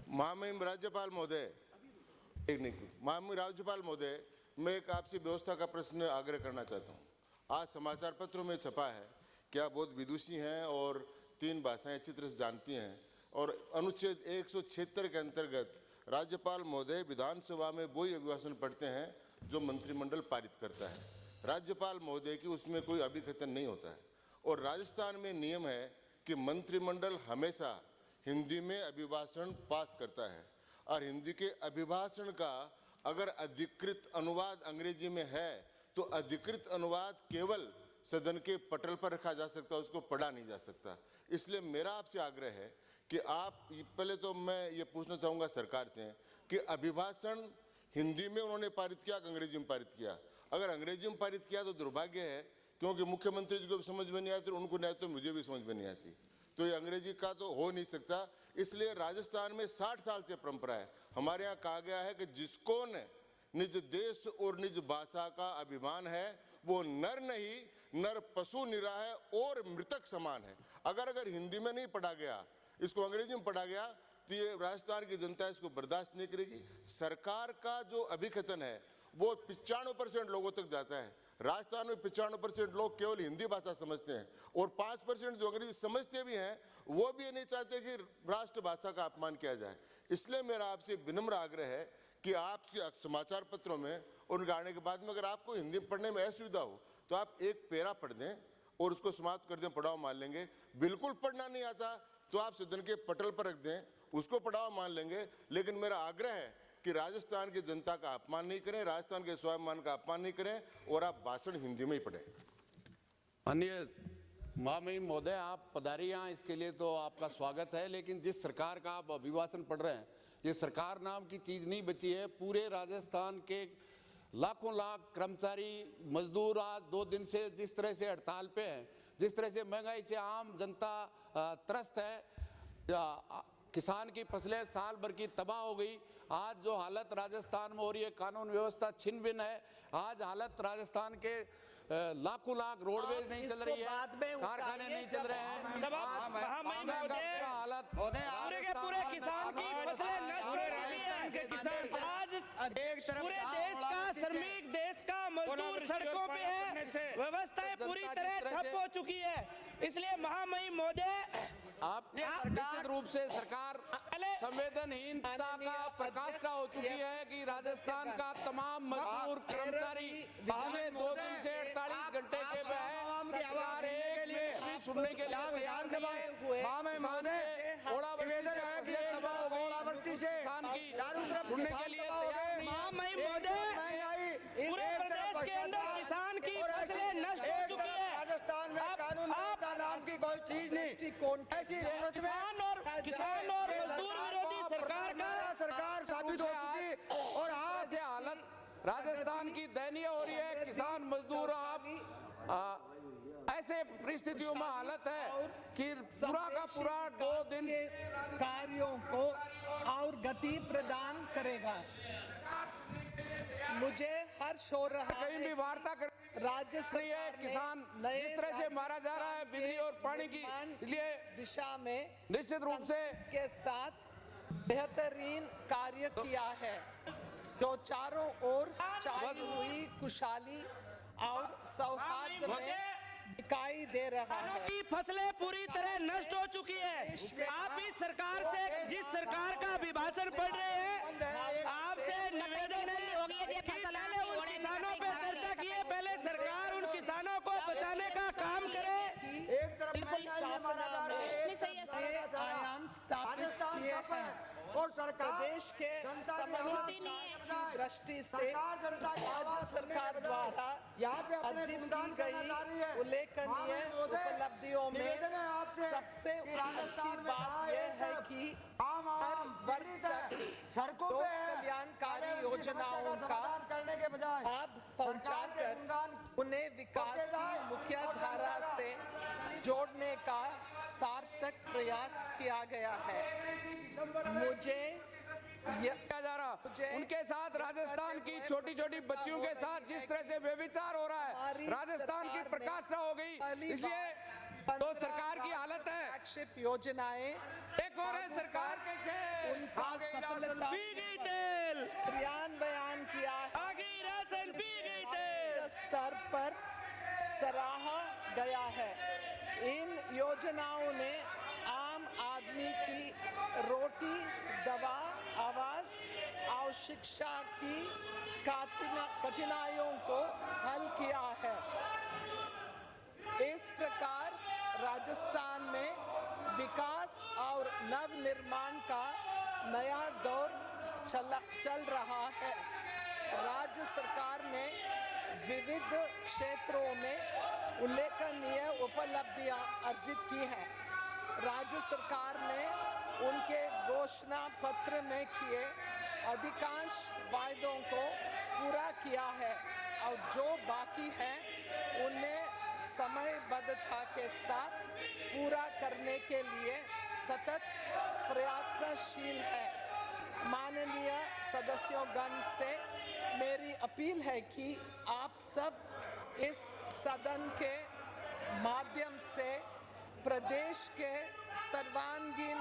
महामहिम राज्यपाल महोदय, महामहिम राज्यपाल महोदय, मैं एक आपसी व्यवस्था का प्रश्न आग्रह करना चाहता हूँ। आज समाचार पत्रों में छपा है कि आप बहुत विदुषी हैं और 3 भाषाएं अच्छी तरह से जानती हैं और अनुच्छेद 176 के अंतर्गत राज्यपाल महोदय विधानसभा में वही अभिभाषण पढ़ते हैं जो मंत्रिमंडल पारित करता है। राज्यपाल महोदय की उसमें कोई अभिकथन नहीं होता है और राजस्थान में नियम है कि मंत्रिमंडल हमेशा हिंदी में अभिभाषण पास करता है और हिंदी के अभिभाषण का अगर अधिकृत अनुवाद अंग्रेजी में है तो अधिकृत अनुवाद केवल सदन के पटल पर रखा जा सकता है, उसको पढ़ा नहीं जा सकता। इसलिए मेरा आपसे आग्रह है कि आप पहले तो मैं ये पूछना चाहूँगा सरकार से कि अभिभाषण हिंदी में उन्होंने पारित किया कि अंग्रेजी में पारित किया। अगर अंग्रेजी में पारित किया तो दुर्भाग्य है, क्योंकि मुख्यमंत्री जी को भी समझ में नहीं आती, उनको नहीं आती तो मुझे भी समझ में नहीं आती, तो ये अंग्रेजी का तो हो नहीं सकता। इसलिए राजस्थान में 60 साल से परंपरा है। हमारे यहाँ कहा गया है कि जिसको न निज देश और निज भाषा का अभिमान है वो नर नहीं नर पशु निरा है और मृतक समान है। अगर हिंदी में नहीं पढ़ा गया, इसको अंग्रेजी में पढ़ा गया तो ये राजस्थान की जनता इसको बर्दाश्त नहीं करेगी। सरकार का जो अभिकथन है वो 95% लोगों तक जाता है। राजस्थान में 95% लोग केवल हिंदी भाषा समझते हैं और 5% जो अंग्रेजी समझते भी हैं वो भी ये नहीं चाहते कि राष्ट्रभाषा का अपमान किया जाए। इसलिए मेरा आपसे विनम्र आग्रह है कि आपके समाचार पत्रों में उनके आने के बाद में अगर आपको हिंदी पढ़ने में असुविधा हो तो आप एक पैरा पढ़ दें और उसको समाप्त कर दें, पढ़ाओ मान लेंगे। बिल्कुल पढ़ना नहीं आता तो आप सदन के पटल पर रख दें, उसको पढ़ाओ मान लेंगे। लेकिन मेरा आग्रह है कि राजस्थान की जनता का अपमान नहीं करें, राजस्थान के स्वाभिमान का अपमान नहीं करें और आप भाषण हिंदी में ही पढ़ें। अन्य महामहिम महोदय, आप पधारी यहाँ, इसके लिए तो आपका स्वागत है। लेकिन जिस सरकार का आप अभिभाषण पढ़ रहे हैं, ये सरकार नाम की चीज़ नहीं बची है। पूरे राजस्थान के लाखों लाख कर्मचारी मजदूर आज 2 दिन से जिस तरह से हड़ताल पे हैं, जिस तरह से महंगाई से आम जनता त्रस्त है, किसान की फसलें साल भर की तबाह हो गई। आज जो हालत राजस्थान में हो रही है, कानून व्यवस्था छिन भिन है। आज हालत राजस्थान के लाखों लाख रोडवेज नहीं चल रही है, कारखाने नहीं चल रहे हैं। हालत पूरे किसान की फसलें नष्ट हो रही है। आज पूरे देश का श्रमिक, देश का मजदूर सड़कों पे है, व्यवस्थाएं पूरी तरह ठप हो चुकी है। इसलिए महामहिम महोदय, आप निश्चित रूप से सरकार संवेदनहीनता का प्रकाष्ठा हो चुकी है कि राजस्थान का तमाम मजदूर कर्मचारी पिछले 2 दिन से 48 घंटे के सरकार एक मिनट भी सुनने के लिए विधानसभा सुनने के लिए महामहिम महोदय, पूरे प्रदेश के अंदर किसान की फसलें नष्ट हो चुकी है। राजस्थान में कानून व्यवस्था नाम की कोई चीज नहीं। ऐसी किसान और मजदूर विरोधी सरकार साबित हो चुकी और आज ऐसे हालत राजस्थान की दयनीय हो रही है। किसान मजदूर आप ऐसे परिस्थितियों में हालत है कि पूरा का पूरा 2 दिन कार्यों को और गति प्रदान करेगा। मुझे हर्ष हो रहा है कहीं भी वार्ता कर राज्य है किसान जिस तरह से मारा जा रहा है बिजली और पानी की, इसलिए दिशा में निश्चित रूप से के साथ बेहतरीन कार्य किया है, जो चारों ओर छाई हुई खुशहाली और सौहार्द में दिखाई दे रहा है। फसलें पूरी तरह नष्ट हो चुकी है। आप इस सरकार से, जिस सरकार का अभिभाषण पढ़ रहे हैं, आपसे निवेदन है कि पहले उन किसानों पे चर्चा किए, पहले सरकार उन किसानों को बचाने का काम करे। एक तरफ आयाम स्थापित किए हैं और सरकार प्रदेश के समृद्धि की दृष्टि से राज्य सरकार द्वारा अर्जित की गई उल्लेखनीय उपलब्धियों में सबसे अच्छी बात यह है कि हर वर्ग तक सड़कों पे कल्याणकारी योजनाओं का करने के बजाय लाभ पहुंचाकर उन्हें विकास की मुख्य धारा से जोड़ने का सार्थक प्रयास किया गया है। मुझे किया जा रहा, उनके साथ राजस्थान की छोटी छोटी बच्चियों के साथ जिस तरह से व्यभिचार हो रहा है, राजस्थान की प्रकाष्ठा हो गई। इसलिए तो सरकार की हालत है। फ्लैगशिप योजनाएं एक और है सरकार के खेल, उनका आगे सफलता पी गई तेल, क्रियान्वयन किया है। आगे राशन पी गई तेल, स्तर पर सराहा गया है। इन योजनाओं ने आम आदमी की रोटी, दवा, आवास और शिक्षा की कठिनाइयों को हल किया है। इस प्रकार राजस्थान में विकास और नवनिर्माण का नया दौर चल रहा है। राज्य सरकार ने विविध क्षेत्रों में उल्लेखनीय उपलब्धियां अर्जित की हैं। राज्य सरकार ने उनके घोषणा पत्र में किए अधिकांश वायदों को पूरा किया है और जो बाकी है उन्हें समयबद्धता के साथ पूरा करने के लिए सतत प्रयत्नशील है। माननीय सदस्यों गण से मेरी अपील है कि आप सब इस सदन के माध्यम से प्रदेश के सर्वांगीण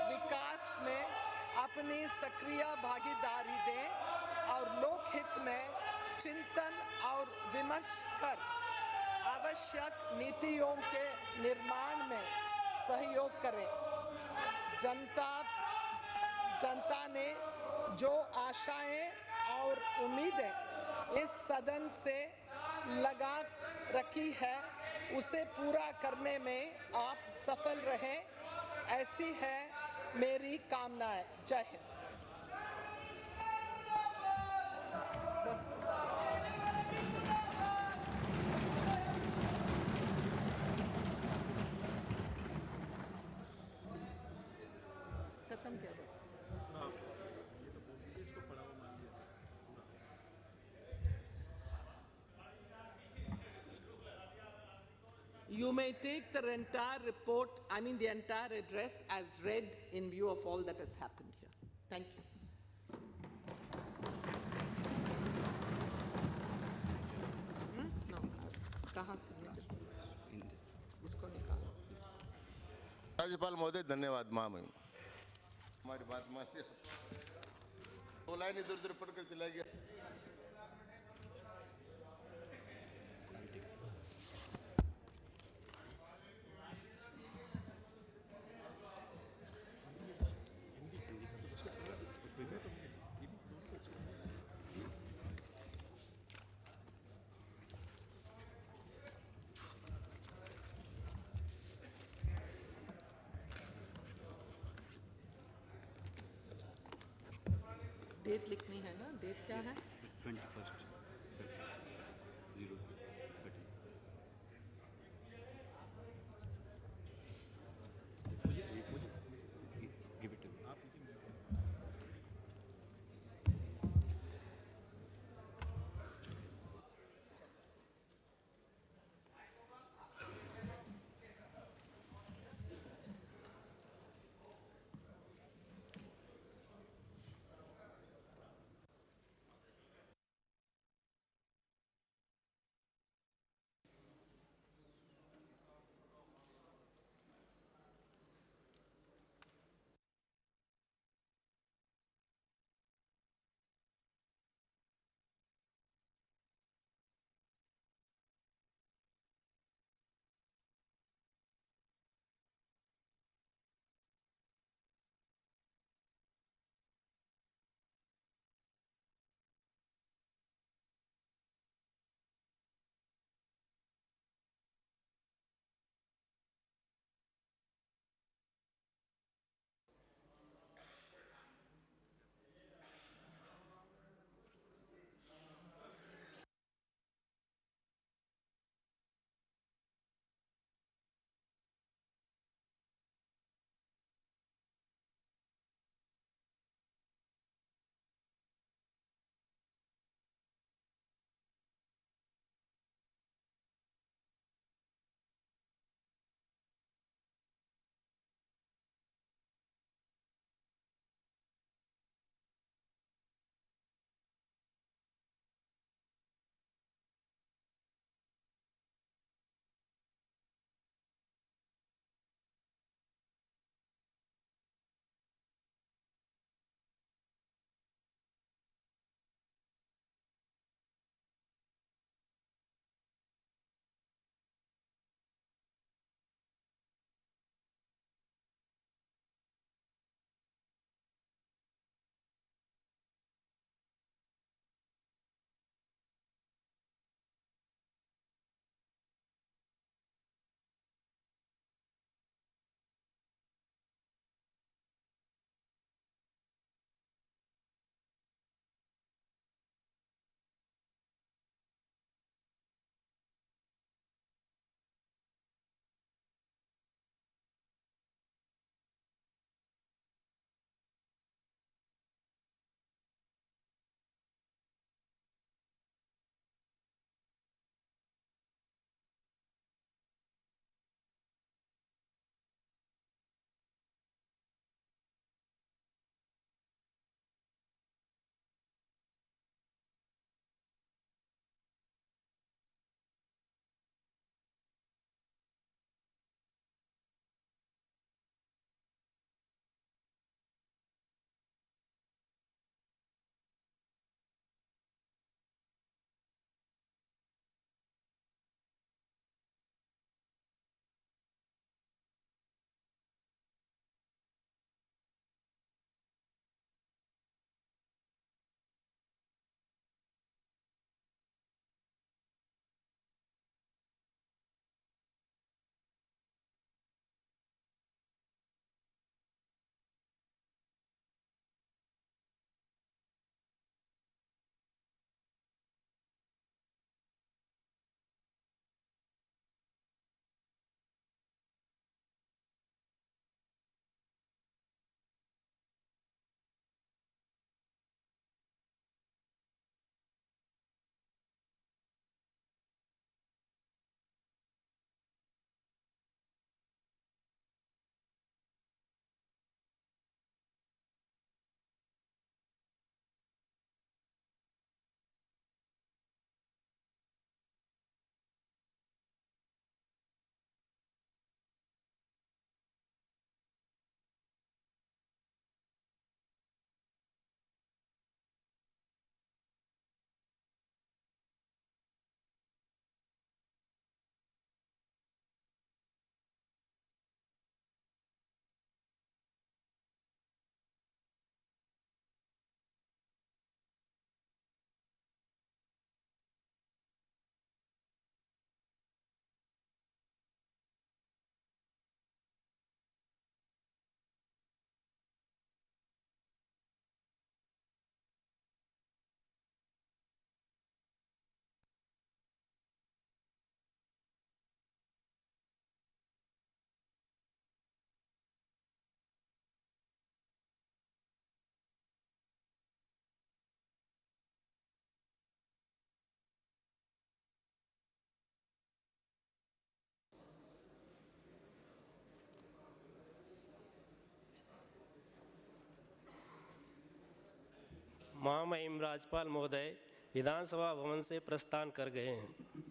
विकास में अपनी सक्रिय भागीदारी दें और लोकहित में चिंतन और विमर्श कर आवश्यक नीतियों के निर्माण में सहयोग करें। जनता ने जो आशाएं और उम्मीदें इस सदन से लगा रखी है उसे पूरा करने में आप सफल रहें, ऐसी है मेरी कामनाएं। जय हिंद। खत्म किया बस। You may take the entire report, the entire address as read in view of all that has happened here. Thank you. No, कहाँ signature? इसको निकालो। राज्यपाल महोदय धन्यवाद। महामहिम हमारी बात मान लिया, दो लाइन इधर उधर पढ़कर चला गया। डेट लिखनी है ना? डेट क्या है? 21st 0-30। मुझे give it to me। महामहिम राज्यपाल महोदय विधानसभा भवन से प्रस्थान कर गए हैं।